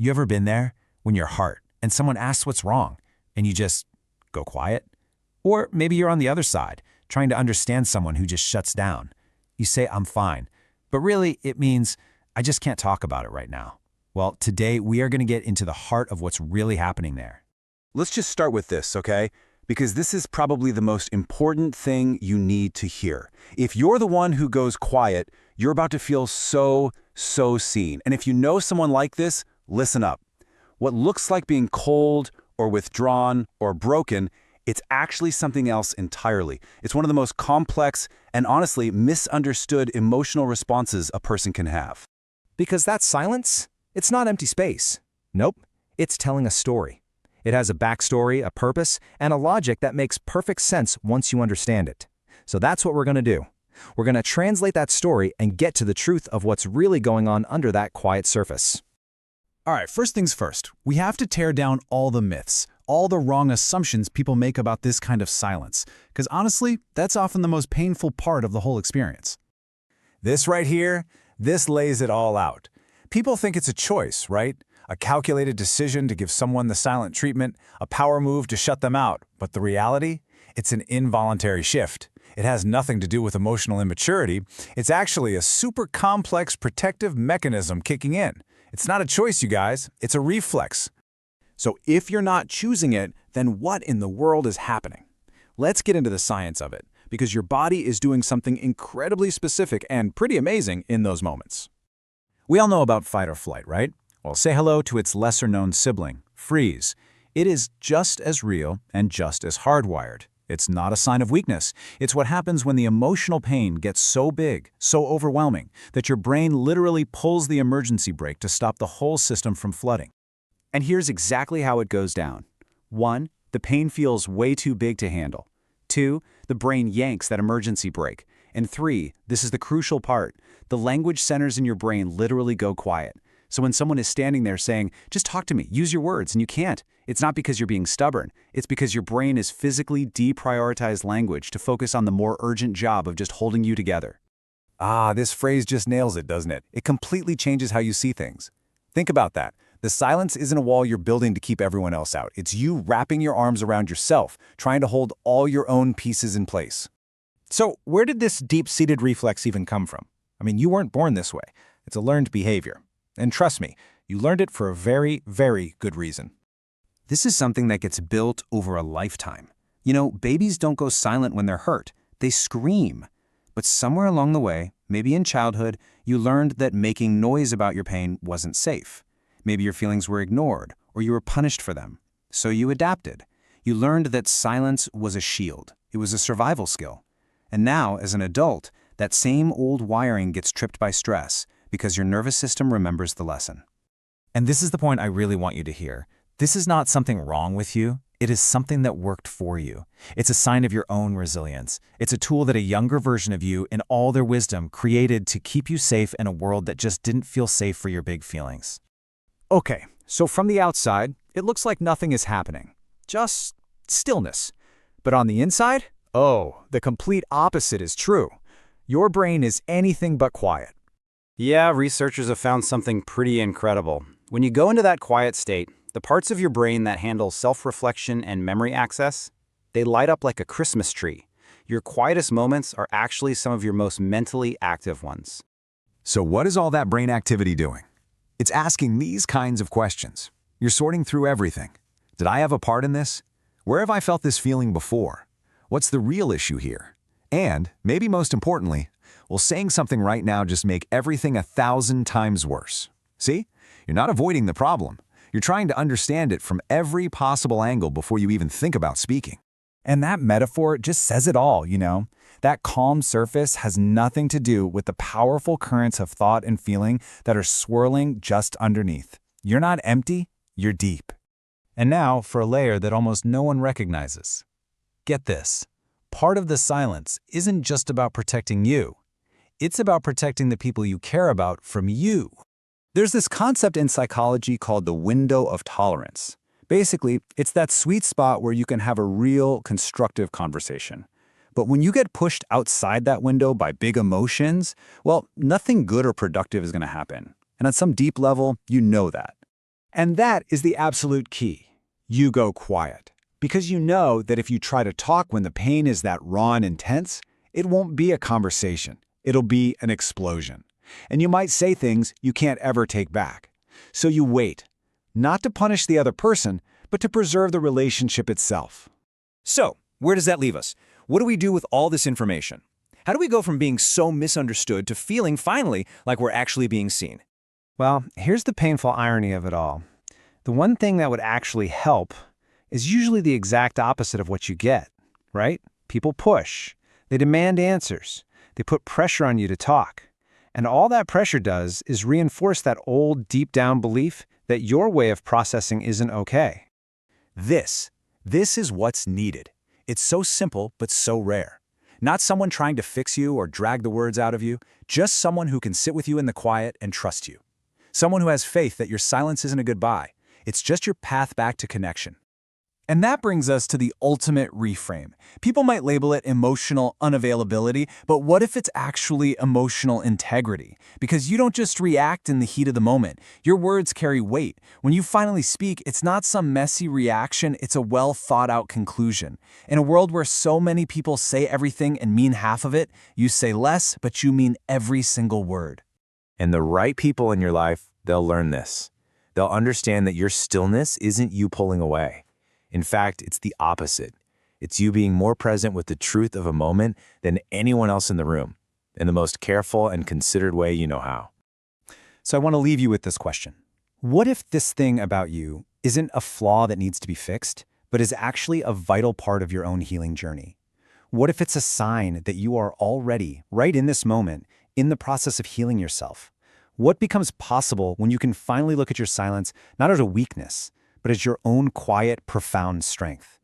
You ever been there when you're hurt and someone asks what's wrong and you just go quiet? Or maybe you're on the other side, trying to understand someone who just shuts down. You say, I'm fine, but really it means I just can't talk about it right now. Well, today we are going to get into the heart of what's really happening there. Let's just start with this, okay? Because this is probably the most important thing you need to hear. If you're the one who goes quiet, you're about to feel so seen. And if you know someone like this, listen up. What looks like being cold or withdrawn or broken, it's actually something else entirely. It's one of the most complex and honestly misunderstood emotional responses a person can have. Because that silence, it's not empty space. Nope, it's telling a story. It has a backstory, a purpose, and a logic that makes perfect sense once you understand it. So that's what we're going to do. We're going to translate that story and get to the truth of what's really going on under that quiet surface. All right, first things first, we have to tear down all the myths, all the wrong assumptions people make about this kind of silence, because honestly, that's often the most painful part of the whole experience. This right here, this lays it all out. People think it's a choice, right? A calculated decision to give someone the silent treatment, a power move to shut them out. But the reality? It's an involuntary shift. It has nothing to do with emotional immaturity. It's actually a super complex protective mechanism kicking in. It's not a choice, you guys. It's a reflex. So if you're not choosing it, then what in the world is happening? Let's get into the science of it, because your body is doing something incredibly specific and pretty amazing in those moments. We all know about fight or flight, right? Well, say hello to its lesser-known sibling, freeze. It is just as real and just as hardwired. It's not a sign of weakness. It's what happens when the emotional pain gets so big, so overwhelming, that your brain literally pulls the emergency brake to stop the whole system from flooding. And here's exactly how it goes down. 1, the pain feels way too big to handle. 2, the brain yanks that emergency brake. And 3, this is the crucial part, the language centers in your brain literally go quiet. So when someone is standing there saying, just talk to me, use your words, and you can't, it's not because you're being stubborn. It's because your brain is physically deprioritized language to focus on the more urgent job of just holding you together. Ah, this phrase just nails it, doesn't it? It completely changes how you see things. Think about that. The silence isn't a wall you're building to keep everyone else out. It's you wrapping your arms around yourself, trying to hold all your own pieces in place. So where did this deep-seated reflex even come from? I mean, you weren't born this way. It's a learned behavior. And trust me, you learned it for a very, very good reason. This is something that gets built over a lifetime. You know, babies don't go silent when they're hurt. They scream. But somewhere along the way, maybe in childhood, you learned that making noise about your pain wasn't safe. Maybe your feelings were ignored, or you were punished for them. So you adapted. You learned that silence was a shield. It was a survival skill. And now, as an adult, that same old wiring gets tripped by stress because your nervous system remembers the lesson. And this is the point I really want you to hear. This is not something wrong with you. It is something that worked for you. It's a sign of your own resilience. It's a tool that a younger version of you, in all their wisdom, created to keep you safe in a world that just didn't feel safe for your big feelings. Okay, so from the outside, it looks like nothing is happening. Just stillness. But on the inside, oh, the complete opposite is true. Your brain is anything but quiet. Yeah, researchers have found something pretty incredible. When you go into that quiet state, the parts of your brain that handle self-reflection and memory access, they light up like a Christmas tree. Your quietest moments are actually some of your most mentally active ones. So what is all that brain activity doing? It's asking these kinds of questions. You're sorting through everything. Did I have a part in this? Where have I felt this feeling before? What's the real issue here? And, maybe most importantly, will saying something right now just make everything 1,000 times worse? See? You're not avoiding the problem. You're trying to understand it from every possible angle before you even think about speaking. And that metaphor just says it all, you know? That calm surface has nothing to do with the powerful currents of thought and feeling that are swirling just underneath. You're not empty, you're deep. And now for a layer that almost no one recognizes. Get this. Part of the silence isn't just about protecting you. It's about protecting the people you care about from you. There's this concept in psychology called the window of tolerance. Basically, it's that sweet spot where you can have a real, constructive conversation. But when you get pushed outside that window by big emotions, well, nothing good or productive is going to happen. And at some deep level, you know that. And that is the absolute key. You go quiet. Because you know that if you try to talk when the pain is that raw and intense, it won't be a conversation. It'll be an explosion. And you might say things you can't ever take back. So you wait. Not to punish the other person, but to preserve the relationship itself. So, where does that leave us? What do we do with all this information? How do we go from being so misunderstood to feeling finally like we're actually being seen? Well, here's the painful irony of it all. The one thing that would actually help is usually the exact opposite of what you get, right? People push. They demand answers. They put pressure on you to talk. And all that pressure does is reinforce that old, deep-down belief that your way of processing isn't okay. This is what's needed. It's so simple, but so rare. Not someone trying to fix you or drag the words out of you, just someone who can sit with you in the quiet and trust you. Someone who has faith that your silence isn't a goodbye. It's just your path back to connection. And that brings us to the ultimate reframe. People might label it emotional unavailability, but what if it's actually emotional integrity? Because you don't just react in the heat of the moment. Your words carry weight. When you finally speak, it's not some messy reaction, it's a well-thought-out conclusion. In a world where so many people say everything and mean half of it, you say less, but you mean every single word. And the right people in your life, they'll learn this. They'll understand that your stillness isn't you pulling away. In fact, it's the opposite. It's you being more present with the truth of a moment than anyone else in the room, in the most careful and considered way you know how. So I want to leave you with this question. What if this thing about you isn't a flaw that needs to be fixed, but is actually a vital part of your own healing journey? What if it's a sign that you are already, right in this moment, in the process of healing yourself? What becomes possible when you can finally look at your silence not as a weakness, but as your own quiet, profound strength?